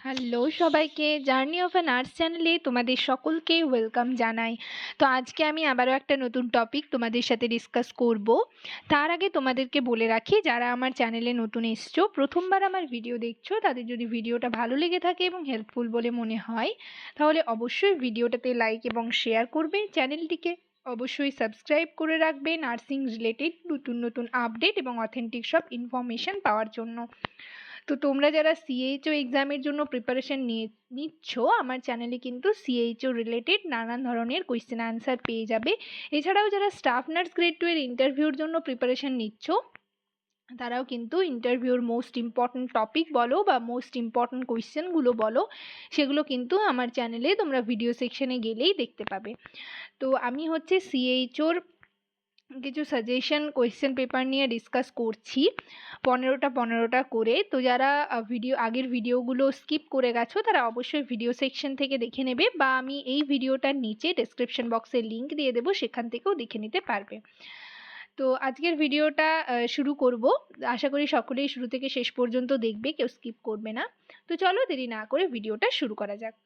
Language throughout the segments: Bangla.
হ্যালো সবাইকে, জার্নি অফ আ নার্স চ্যানেলে তোমাদের সকলকে ওয়েলকাম জানাই। তো আজকে আমি আবারও একটা নতুন টপিক তোমাদের সাথে ডিসকাস করব। তার আগে তোমাদেরকে বলে রাখি, যারা আমার চ্যানেলে নতুন এসছো, প্রথমবার আমার ভিডিও দেখছো, তাদের যদি ভিডিওটা ভালো লেগে থাকে এবং হেল্পফুল বলে মনে হয়, তাহলে অবশ্যই ভিডিওটাতে লাইক এবং শেয়ার করবে। চ্যানেলটিকে অবশ্যই সাবস্ক্রাইব করে রাখবে নার্সিং রিলেটেড নতুন নতুন আপডেট এবং অথেন্টিক সব ইনফরমেশন পাওয়ার জন্য। তো তোমরা যারা সিএইচও এক্সামের জন্য প্রিপারেশন নিচ্ছ, আমার চ্যানেলে কিন্তু সিএইচও রিলেটেড নানান ধরনের কোয়েশ্চেন আনসার পেয়ে যাবে। এছাড়াও যারা স্টাফ নার্স গ্রেড 2 এর ইন্টারভিউর জন্য প্রিপারেশন নিচ্ছ, তারাও কিন্তু ইন্টারভিউর মোস্ট ইম্পর্ট্যান্ট টপিক বলো বা মোস্ট ইম্পর্ট্যান্ট কোয়েশ্চেনগুলো বলো, সেগুলো কিন্তু আমার চ্যানেলে তোমরা ভিডিও সেকশনে গেলেই দেখতে পাবে। তো আমি হচ্ছে সিএইচওর কিছু সাজেশন কোয়েশ্চেন পেপার নিয়ে ডিসকাস করছি, 15টা করে। তো যারা আগের ভিডিওগুলো স্কিপ করে গেছো, তারা অবশ্যই ভিডিও সেকশন থেকে দেখে নেবে, বা আমি এই ভিডিওটার নিচে ডেসক্রিপশন বক্সে লিঙ্ক দিয়ে দেবো, সেখান থেকেও দেখে নিতে পারবে। তো আজকের ভিডিওটা শুরু করব। আশা করি সকলেই শুরু থেকে শেষ পর্যন্ত দেখবে, কেউ স্কিপ করবে না। তো চলো দেরি না করে ভিডিওটা শুরু করা যাক।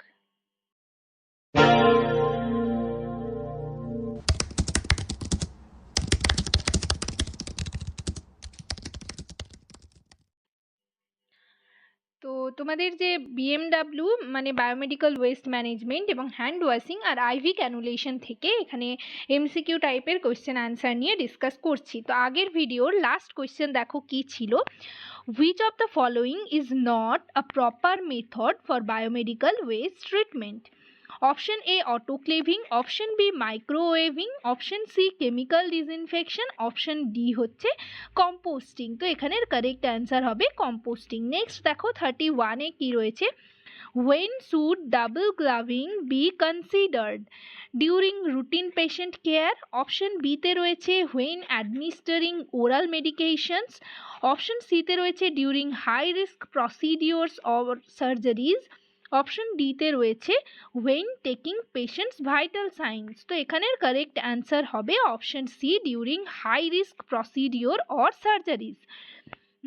তো তোমাদের যে বিএমডাব্লিউ মানে বায়োমেডিক্যাল ওয়েস্ট ম্যানেজমেন্ট এবং হ্যান্ড ওয়াশিং আর আইভি ক্যানুলেশন থেকে এখানে এমসিকিউ টাইপের কোয়েশ্চেন আনসার নিয়ে ডিসকাস করছি। তো আগের ভিডিওর লাস্ট কোয়েশ্চেন দেখো কি ছিল, which of the following is not a proper method for biomedical waste treatment? Option A autoclaving, option B microwaving, option C chemical disinfection, option D হচ্ছে কম্পোস্টিং। তো এখানের কারেক্ট অ্যান্সার হবে কম্পোস্টিং। নেক্সট দেখো 31-এ কি রয়েছে, when should double gloving be considered? During routine patient care. Option B তে রয়েছে when administering oral medications, option C তে রয়েছে during high risk procedures or surgeries, option D তে রয়েছে when taking patients vital signs। তো এখানের কারেক্ট অ্যান্সার হবে option C, during high risk procedure or surgeries.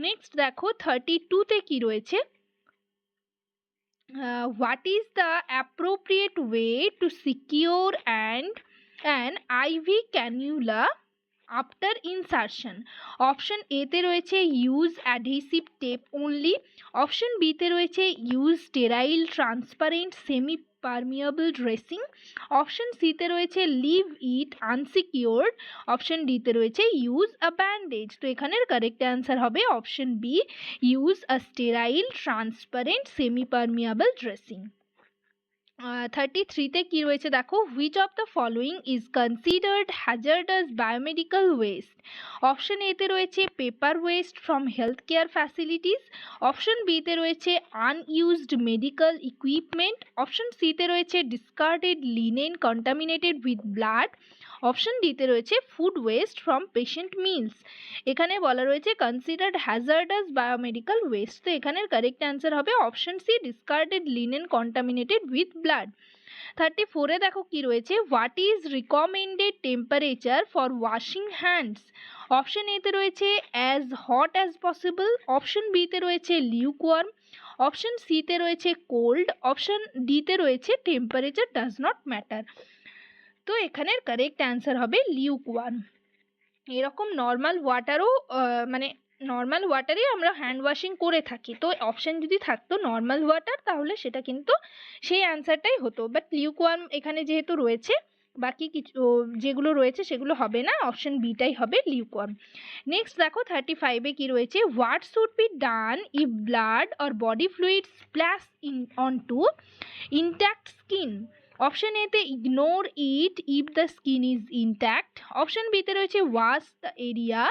Next দেখো 32-তে কি রয়েছে, what is the appropriate way to secure an IV cannula after insertion? Option A তে রয়েছে use adhesive tape only, option B তে রয়েছে use sterile transparent semi permeable dressing, option C তে রয়েছে leave it unsecured, option D তে রয়েছে ইউজ আ ব্যান্ডেজ। তো এখানের কারেক্ট অ্যান্সার হবে option B, use a sterile transparent semi permeable dressing. 33-তে কি রয়েছে দেখো, which of the following is considered hazardous biomedical waste? Option A তে রয়েছে paper waste from health care facilities, option B তে রয়েছে unused medical equipment, option C তে রয়েছে discarded linen contaminated with blood, option D তে রয়েছে food waste from patient meals. এখানে বলা রয়েছে কনসিডার্ড হ্যাজার্ডাস বায়োমেডিক্যাল ওয়েস্ট। তো এখানের কারেক্ট অ্যান্সার হবে option C, discarded linen contaminated with blood. 34-এ দেখো কি রয়েছে, what is recommended temperature for washing hands? Option A তে রয়েছে as hot as possible, option B তে রয়েছে লিউকওয়ার্ম, অপশন সি তে রয়েছে কোল্ড, অপশন ডি তে রয়েছে টেম্পারেচার ডাজ নট ম্যাটার। তো এখানের কারেক্ট অ্যান্সার হবে লিউকওয়ার্ম। এরকম নর্মাল ওয়াটারও মানে নর্মাল ওয়াটারে আমরা হ্যান্ড ওয়াশিং করে থাকি, তো অপশন যদি থাকতো নর্মাল ওয়াটার, তাহলে সেটা কিন্তু সেই অ্যান্সারটাই হতো, বাট লিউকওয়ার্ম এখানে যেহেতু রয়েছে, বাকি কিছু যেগুলো রয়েছে সেগুলো হবে না, অপশন বিটাই হবে লিউকওয়ার্ম। নেক্সট দেখো 35-এ কি রয়েছে, what should be done if blood or body fluid splash on to intact skin? Option A তে ignore it if the skin is intact, option B তে রয়েছে wash the area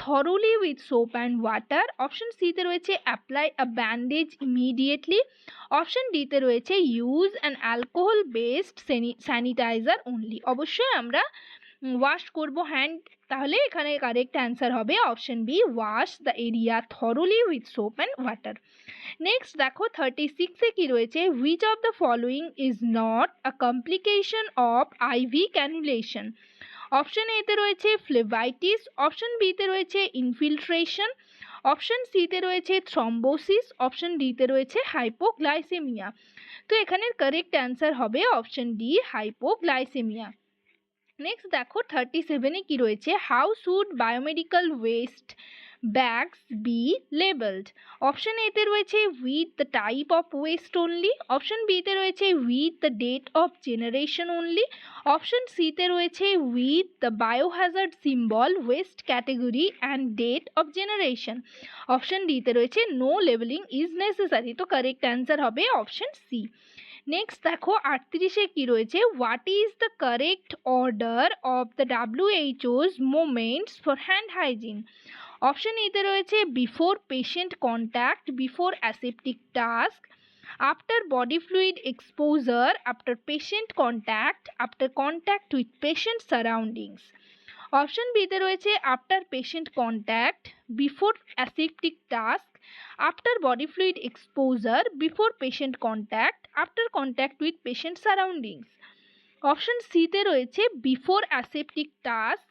thoroughly with soap and water, option C তে রয়েছে apply a bandage immediately, option D তে রয়েছে use an alcohol based sanitiser only. অবশ্যই আমরা ওয়াশ করব হ্যান্ড, তাহলে এখানে কারেক্ট অ্যান্সার হবে option B, wash the area thoroughly with soap and water. Next দেখো 36-এ কি রয়েছে, which of the following is not a complication of IV cannulation? Option A তে রয়েছে ফ্লেভাইটিস, অপশন বি তে রয়েছে ইনফিল্ট্রেশন, অপশন সিতে রয়েছে থ্রম্বোসিস, অপশন ডিতে রয়েছে হাইপোগ্লাইসেমিয়া। তো এখানের কারেক্ট অ্যান্সার হবে অপশন ডি হাইপোগ্লাইসেমিয়া। নেক্সট দেখো 37-এ কি রয়েছে, how should biomedical waste bags be labelled. Option এতে রয়েছে with the type of waste only, option বিতে রয়েছে with the date of generation only, option সিতে রয়েছে with the biohazard symbol waste category and date of generation, option ডিতে রয়েছে নো লেবেলিং ইজ নেসেসারি। তো কারেক্ট অ্যান্সার হবে অপশন সি। নেক্সট দেখো 38-এ কি রয়েছে, what is the correct order of the WHO's moments for hand hygiene. Option এতে রয়েছে before patient contact, before aseptic task, after body fluid exposure, after patient contact, after contact with patient surroundings. Option বিতে রয়েছে after patient contact, before aseptic task, after body fluid exposure, before patient contact, after contact with patient surroundings. Option সিতে রয়েছে before aseptic task,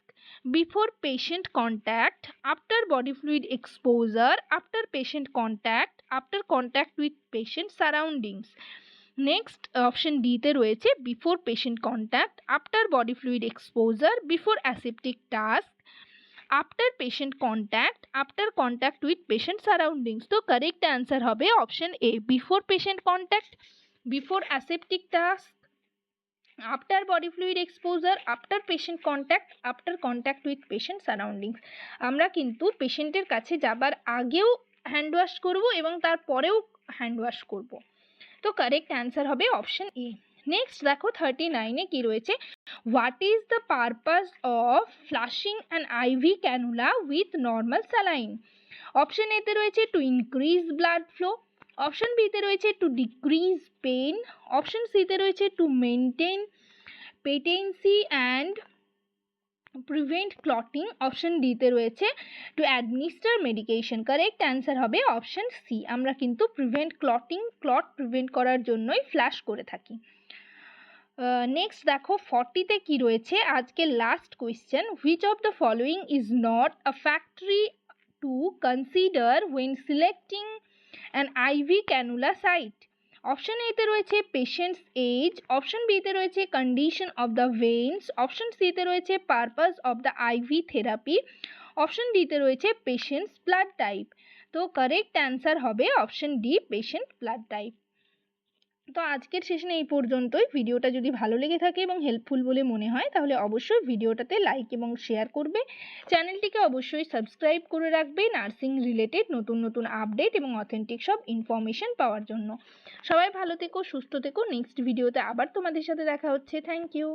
before patient contact, after body fluid exposure, after patient contact, after contact with patient surroundings. Next option ডিতে রয়েছে before patient contact, after body fluid exposure, before aseptic task, after patient contact, after contact with patient surroundings. তো কারেক্ট অ্যান্সার হবে option A before patient contact, before aseptic task, after body fluid exposure, after patient contact, after contact with patient surroundings. আমরা কিন্তু পেশেন্টের কাছে যাবার আগেও হ্যান্ড ওয়াশ করব এবং তারপরেও হ্যান্ড ওয়াশ করব। তো কারেক্ট অ্যান্সার হবে অপশন এ। নেক্সট দেখো 39-এ কি রয়েছে, what is the purpose of flushing an IV cannula with normal saline. Option এতে রয়েছে to increase blood flow, option বিতে রয়েছে টু ডিক্রিজ পেন, অপশন সিতে রয়েছে to maintain patency and prevent clotting, option ডিতে রয়েছে to administer medication. Correct answer হবে অপশন সি। আমরা কিন্তু প্রিভেন্ট ক্লট প্রিভেন্ট করার জন্যই ফ্ল্যাশ করে থাকি। নেক্সট দেখো 40-তে কি রয়েছে, আজকে last question, which of the following is not a factory to consider when selecting an IV cannula site. Option এতে রয়েছে পেশেন্টস এজ, অপশন বিতে রয়েছে condition of the veins, option সিতে রয়েছে purpose of the IV therapy, option ডিতে রয়েছে পেশেন্টস ব্লাড টাইপ। তো কারেক্ট অ্যান্সার হবে option D patient blood type. তো আজকের সেশনে এই পর্যন্তই। ভিডিওটা যদি ভালো লেগে থাকে এবং হেল্পফুল বলে মনে হয় তাহলে অবশ্যই ভিডিওটাতে লাইক এবং শেয়ার করবে, চ্যানেলটিকে অবশ্যই সাবস্ক্রাইব করে রাখবে নার্সিং রিলেটেড নতুন নতুন আপডেট এবং অথেন্টিক সব ইনফরমেশন পাওয়ার জন্য। সবাই ভালো থেকো, সুস্থ থেকো। নেক্সট ভিডিওতে আবার তোমাদের সাথে দেখা হচ্ছে। Thank you.